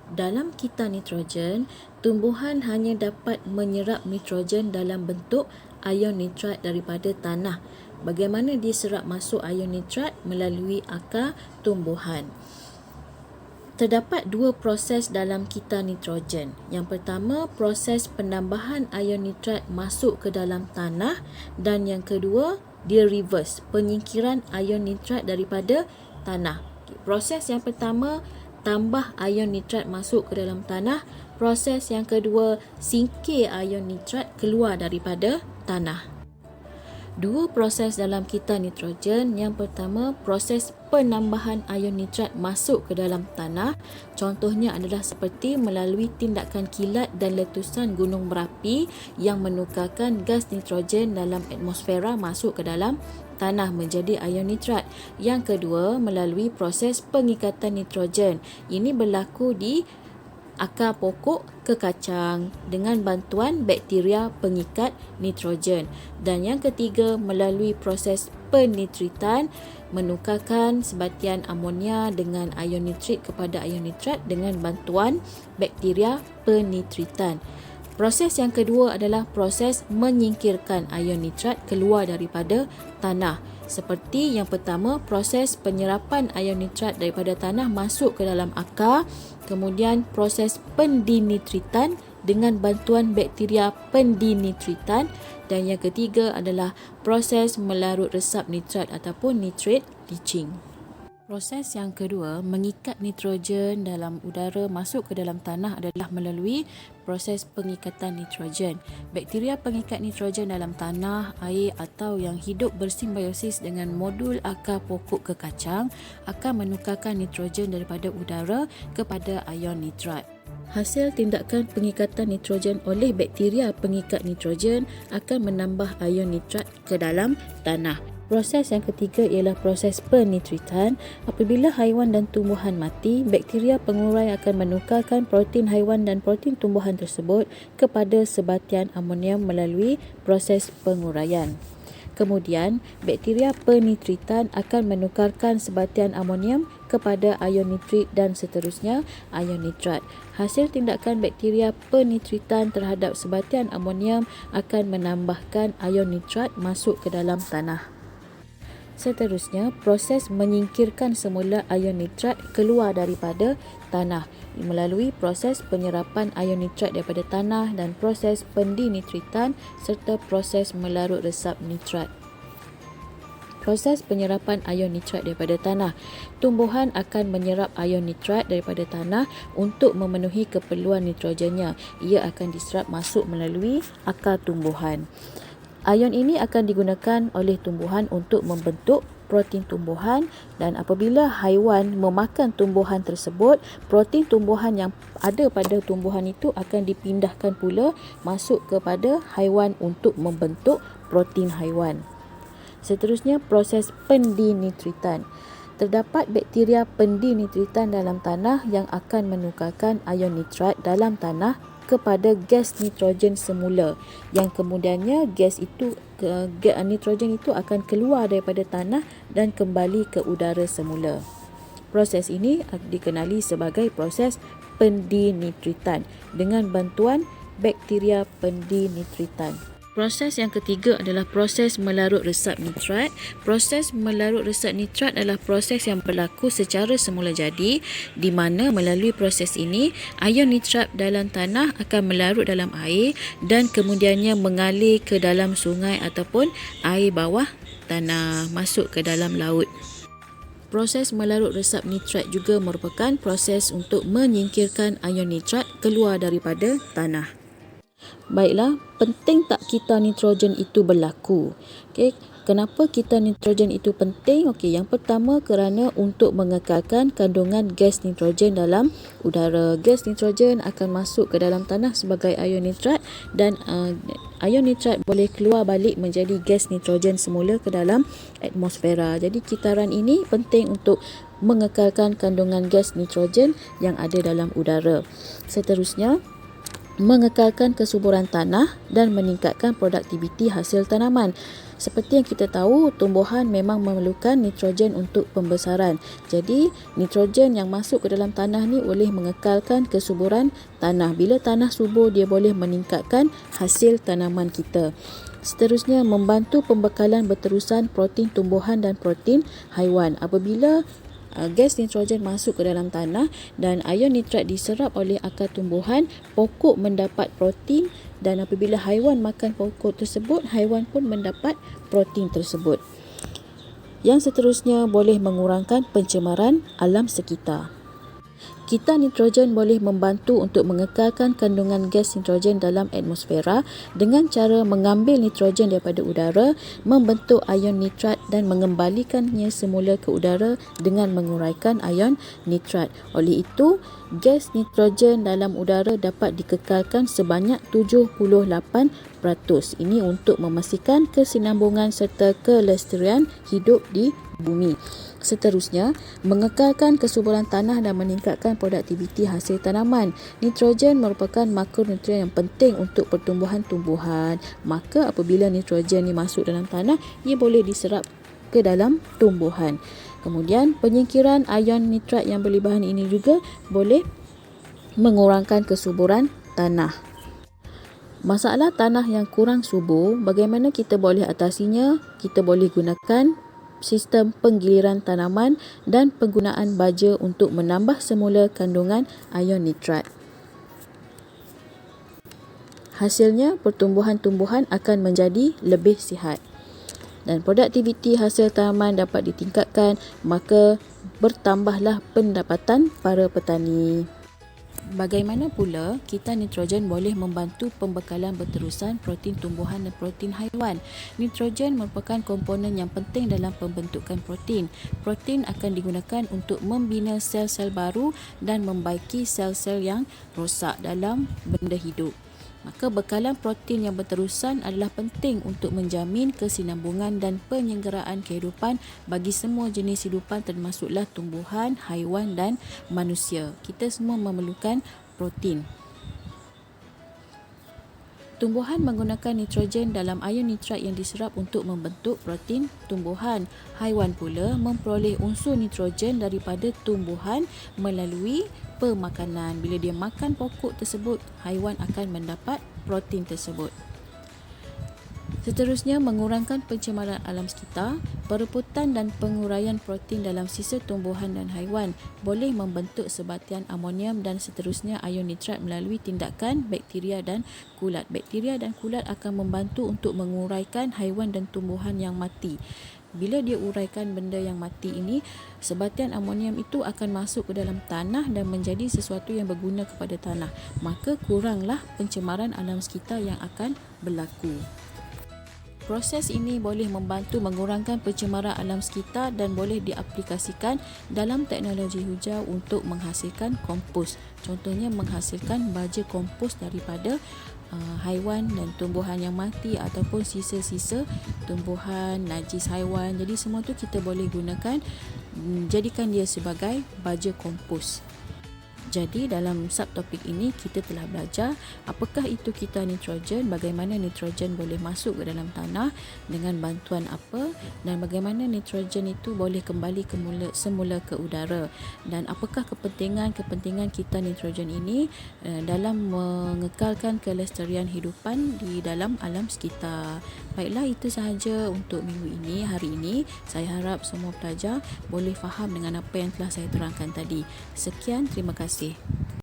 Dalam kita nitrogen, tumbuhan hanya dapat menyerap nitrogen dalam bentuk ion nitrat daripada tanah. Bagaimana dia serap masuk ion nitrat? Melalui akar tumbuhan. Terdapat dua proses dalam kita nitrogen. Yang pertama, proses penambahan ion nitrat masuk ke dalam tanah, dan yang kedua, dia reverse, penyingkiran ion nitrat daripada tanah. Proses yang pertama, tambah ion nitrat masuk ke dalam tanah. Proses yang kedua, singkir ion nitrat keluar daripada tanah. Dua proses dalam kita nitrogen. Yang pertama, proses penambahan ion nitrat masuk ke dalam tanah. Contohnya adalah seperti melalui tindakan kilat dan letusan gunung berapi yang menukarkan gas nitrogen dalam atmosfera masuk ke dalam tanah menjadi ion nitrat. Yang kedua, melalui proses pengikatan nitrogen. Ini berlaku di akar pokok ke kacang dengan bantuan bakteria pengikat nitrogen. Dan yang ketiga, melalui proses penitritan, menukarkan sebatian amonia dengan ion nitrit kepada ion nitrat dengan bantuan bakteria penitritan. Proses yang kedua adalah proses menyingkirkan ion nitrat keluar daripada tanah. Seperti yang pertama, proses penyerapan ion nitrat daripada tanah masuk ke dalam akar, kemudian proses pendinitritan dengan bantuan bakteria pendinitritan, dan yang ketiga adalah proses melarut resap nitrat ataupun nitrate leaching. Proses yang kedua, mengikat nitrogen dalam udara masuk ke dalam tanah adalah melalui proses pengikatan nitrogen. Bakteria pengikat nitrogen dalam tanah, air atau yang hidup bersimbiosis dengan modul akar pokok ke kacang akan menukarkan nitrogen daripada udara kepada ion nitrat. Hasil tindakan pengikatan nitrogen oleh bakteria pengikat nitrogen akan menambah ion nitrat ke dalam tanah. Proses yang ketiga ialah proses penitritan. Apabila haiwan dan tumbuhan mati, bakteria pengurai akan menukarkan protein haiwan dan protein tumbuhan tersebut kepada sebatian amonium melalui proses penguraian. Kemudian, bakteria penitritan akan menukarkan sebatian amonium kepada ion nitrit dan seterusnya ion nitrat. Hasil tindakan bakteria penitritan terhadap sebatian amonium akan menambahkan ion nitrat masuk ke dalam tanah. Seterusnya, proses menyingkirkan semula ion nitrat keluar daripada tanah melalui proses penyerapan ion nitrat daripada tanah dan proses pendinitritan serta proses melarut resap nitrat. Proses penyerapan ion nitrat daripada tanah. Tumbuhan akan menyerap ion nitrat daripada tanah untuk memenuhi keperluan nitrogennya. Ia akan diserap masuk melalui akar tumbuhan. Ion ini akan digunakan oleh tumbuhan untuk membentuk protein tumbuhan, dan apabila haiwan memakan tumbuhan tersebut, protein tumbuhan yang ada pada tumbuhan itu akan dipindahkan pula masuk kepada haiwan untuk membentuk protein haiwan. Seterusnya, proses pendinitritan. Terdapat bakteria pendinitritan dalam tanah yang akan menukarkan ion nitrat dalam tanah kepada gas nitrogen semula, yang kemudiannya nitrogen itu akan keluar daripada tanah dan kembali ke udara semula. Proses ini dikenali sebagai proses pendinitritan dengan bantuan bakteria pendinitritan. Proses yang ketiga adalah proses melarut resap nitrat. Proses melarut resap nitrat adalah proses yang berlaku secara semula jadi, di mana melalui proses ini, ion nitrat dalam tanah akan melarut dalam air dan kemudiannya mengalir ke dalam sungai ataupun air bawah tanah masuk ke dalam laut. Proses melarut resap nitrat juga merupakan proses untuk menyingkirkan ion nitrat keluar daripada tanah. Baiklah, penting tak kita nitrogen itu berlaku? Kenapa kita nitrogen itu penting? Yang pertama, kerana untuk mengekalkan kandungan gas nitrogen dalam udara. Gas nitrogen akan masuk ke dalam tanah sebagai ion nitrat dan ion nitrat boleh keluar balik menjadi gas nitrogen semula ke dalam atmosfera. Jadi kitaran ini penting untuk mengekalkan kandungan gas nitrogen yang ada dalam udara. Seterusnya, mengekalkan kesuburan tanah dan meningkatkan produktiviti hasil tanaman. Seperti yang kita tahu, tumbuhan memang memerlukan nitrogen untuk pembesaran. Jadi, nitrogen yang masuk ke dalam tanah ni boleh mengekalkan kesuburan tanah. Bila tanah subur, dia boleh meningkatkan hasil tanaman kita. Seterusnya, membantu pembekalan berterusan protein tumbuhan dan protein haiwan. Apabila gas nitrogen masuk ke dalam tanah dan ion nitrat diserap oleh akar tumbuhan, pokok mendapat protein, dan apabila haiwan makan pokok tersebut, haiwan pun mendapat protein tersebut. Yang seterusnya, boleh mengurangkan pencemaran alam sekitar. Kita nitrogen boleh membantu untuk mengekalkan kandungan gas nitrogen dalam atmosfera dengan cara mengambil nitrogen daripada udara, membentuk ion nitrat dan mengembalikannya semula ke udara dengan menguraikan ion nitrat. Oleh itu, gas nitrogen dalam udara dapat dikekalkan sebanyak 78%. Ini untuk memastikan kesinambungan serta kelestarian hidup di bumi. Seterusnya, mengekalkan kesuburan tanah dan meningkatkan produktiviti hasil tanaman. Nitrogen merupakan makronutrien yang penting untuk pertumbuhan tumbuhan. Maka apabila nitrogen ni masuk dalam tanah, ia boleh diserap ke dalam tumbuhan. Kemudian, penyingkiran ion nitrat yang berlebihan ini juga boleh mengurangkan kesuburan tanah. Masalah tanah yang kurang subur, bagaimana kita boleh atasinya? Kita boleh gunakan sistem penggiliran tanaman dan penggunaan baja untuk menambah semula kandungan ion nitrat. Hasilnya, pertumbuhan tumbuhan akan menjadi lebih sihat dan produktiviti hasil tanaman dapat ditingkatkan, maka bertambahlah pendapatan para petani. Bagaimana pula kita nitrogen boleh membantu pembekalan berterusan protein tumbuhan dan protein haiwan? Nitrogen merupakan komponen yang penting dalam pembentukan protein. Protein akan digunakan untuk membina sel-sel baru dan membaiki sel-sel yang rosak dalam benda hidup. Maka bekalan protein yang berterusan adalah penting untuk menjamin kesinambungan dan penyelenggaraan kehidupan bagi semua jenis hidupan termasuklah tumbuhan, haiwan dan manusia. Kita semua memerlukan protein. Tumbuhan menggunakan nitrogen dalam ion nitrat yang diserap untuk membentuk protein tumbuhan. Haiwan pula memperoleh unsur nitrogen daripada tumbuhan melalui pemakanan. Bila dia makan pokok tersebut, haiwan akan mendapat protein tersebut. Seterusnya, mengurangkan pencemaran alam sekitar. Perebutan dan penguraian protein dalam sisa tumbuhan dan haiwan boleh membentuk sebatian amonium dan seterusnya ion nitrat melalui tindakan bakteria dan kulat. Bakteria dan kulat akan membantu untuk menguraikan haiwan dan tumbuhan yang mati. Bila dia uraikan benda yang mati ini, sebatian amonium itu akan masuk ke dalam tanah dan menjadi sesuatu yang berguna kepada tanah. Maka kuranglah pencemaran alam sekitar yang akan berlaku. Proses ini boleh membantu mengurangkan pencemaran alam sekitar dan boleh diaplikasikan dalam teknologi hijau untuk menghasilkan kompos. Contohnya menghasilkan baja kompos daripada haiwan dan tumbuhan yang mati ataupun sisa-sisa tumbuhan, najis haiwan. Jadi semua tu kita boleh gunakan, jadikan dia sebagai baja kompos. Jadi dalam subtopik ini kita telah belajar apakah itu kita nitrogen, bagaimana nitrogen boleh masuk ke dalam tanah dengan bantuan apa, dan bagaimana nitrogen itu boleh kembali semula ke udara, dan apakah kepentingan kita nitrogen ini dalam mengekalkan kelestarian hidupan di dalam alam sekitar. Baiklah, itu sahaja untuk minggu ini, hari ini. Saya harap semua pelajar boleh faham dengan apa yang telah saya terangkan tadi. Sekian, terima kasih.